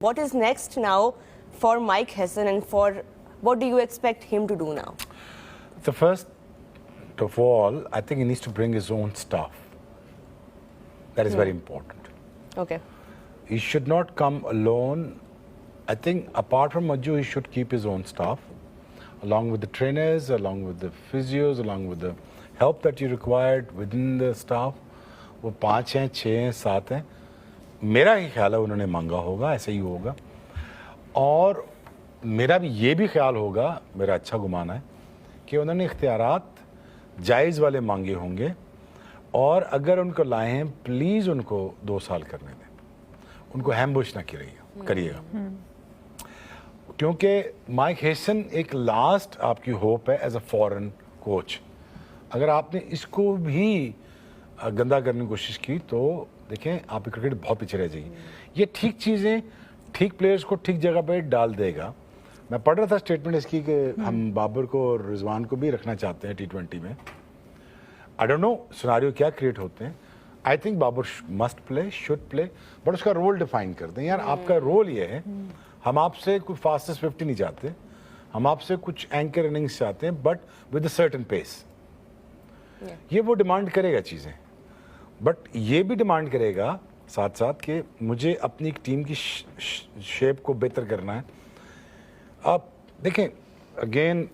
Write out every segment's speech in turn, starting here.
What is next now for Mike Hesson, and for what do you expect him to do now? The first of all, I think he needs to bring his own staff. That is very important. Okay. He should not come alone. I think apart from Majju, he should keep his own staff, along with the trainers, along with the physios, along with the help that you required within the staff. वो 5 हैं, 6 हैं, 7 हैं. मेरा ही ख्याल है उन्होंने मांगा होगा, ऐसे ही होगा. और मेरा भी ये भी ख्याल होगा, मेरा अच्छा गुमान है कि उन्होंने इख्तियारात जायज़ वाले मांगे होंगे, और अगर उनको लाए हैं प्लीज़ उनको 2 साल करने दें, उनको हैम्बुश ना करिएगा. क्योंकि माइक हेसन एक लास्ट आपकी होप है एज अ फॉरेन कोच. अगर आपने इसको भी गंदा करने की कोशिश की तो देखें आपकी क्रिकेट बहुत पीछे रह जाएगी. ये ठीक चीज़ें ठीक प्लेयर्स को ठीक जगह पे डाल देगा. मैं पढ़ रहा था स्टेटमेंट इसकी कि हम बाबर को और रिजवान को भी रखना चाहते हैं T20 में. आई डोंट नो सिनारियो क्या क्रिएट होते हैं. I think Babar must play, should play, but उसका रोल डिफाइन कर दें. यार आपका रोल ये है, हम आपसे कोई फास्टेस्ट 50 नहीं चाहते, हम आपसे कुछ एंकर इनिंग्स चाहते हैं, but with a certain pace. ये वो डिमांड करेगा चीज़ें, बट ये भी डिमांड करेगा साथ साथ कि मुझे अपनी एक टीम की शेप को बेहतर करना है. आप देखें अगेन,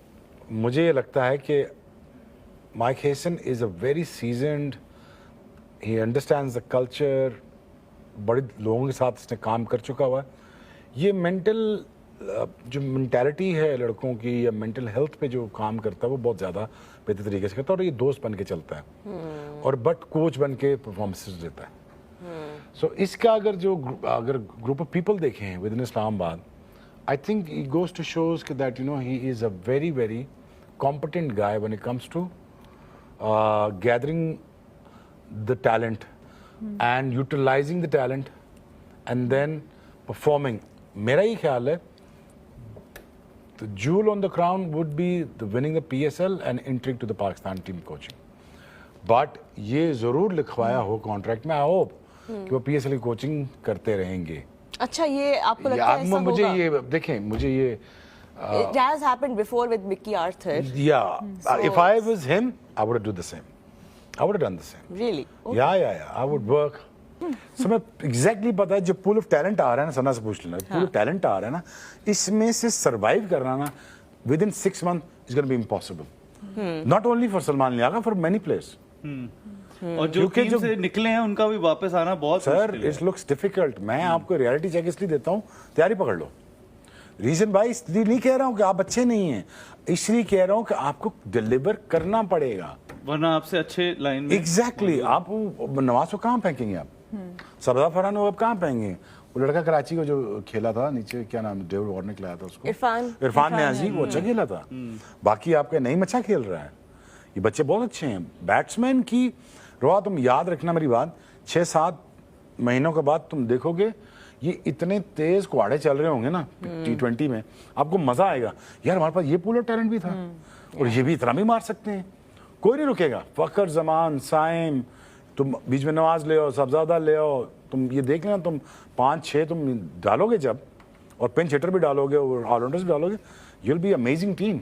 मुझे ये लगता है कि Mike Hesson is a very seasoned, he understands the culture, बड़े लोगों के साथ इसने काम कर चुका हुआ है. ये मेंटल जो मेंटालिटी है लड़कों की या मेंटल हेल्थ पे जो काम करता है वो बहुत ज़्यादा बेहतर तरीके से करता है, और ये दोस्त बन के चलता है और बट कोच बन के परफॉर्मेंसेस देता है. सो इसका अगर ग्रुप ऑफ पीपल देखें within Islamabad, I think he goes to shows that you know he is a very very competent guy when it comes to gathering the talent and utilizing the talent and then performing. मेरा ही ख्याल है the jewel on the crown would be the winning the PSL and entering to the Pakistan team coaching. But ये ज़रूर लिखवाया हो contract में. I hope कि वो PSL की कोचिंग करते रहेंगे. अच्छा, ये आपको लगता है ऐसा मुझे होगा? ये देखें, मुझे ये It has happened before with Mickey Arthur. Yeah, if I was him, I would do the same. I would have done the same. Really? Okay. Yeah. I would work. So मैं exactly पता है जो pool of talent आ रहा है ना, सना से पूछ लेना, pool of talent आ रहा है ना, इसमें से survive करना ना within 6 months is going to be impossible. Not only for Salman Liaga, for many players. और जो टीम से निकले हैं उनका भी वापस आना बहुत सर it looks difficult. मैं आपको reality check इसलिए देता हूँ, तैयारी पकड़ लो. रीजन भाई इसलिए नहीं कह रहा हूँ कि आप अच्छे नहीं हैं, इसलिए कह रहा हूँ कि आपको डिलीवर करना पड़ेगा, वरना आपसे अच्छे लाइन में. एग्जैक्टली आप नवाज को कहाँ फेंकेंगे, आप सरदार फरहान को आप कहाँ फेंकेंगे. वो लड़का कराची को जो खेला था नीचे, क्या नाम, डेविड वार्नर खिलाया था उसको, इरफान नियाजी, वो अच्छा खेला था. बाकी आपका नईम अच्छा खेल रहा है. ये बच्चे बहुत अच्छे हैं. बैट्समैन की रोहा, तुम याद रखना मेरी बात, 6-7 महीनों के बाद तुम देखोगे ये इतने तेज कुआड़े चल रहे होंगे ना T20 में, आपको मजा आएगा. यार हमारे पास ये पूल ऑफ टैलेंट भी था और ये भी इतना भी मार सकते हैं. कोई नहीं रुकेगा. फखर जमान, साइम, तुम बीच में नवाज ले आओ, सबजादा ले आओ, तुम ये देख लेना, तुम 5-6 तुम डालोगे जब, और पिंच हिटर भी डालोगे और ऑलराउंडर्स भी डालोगे, you will be amazing team.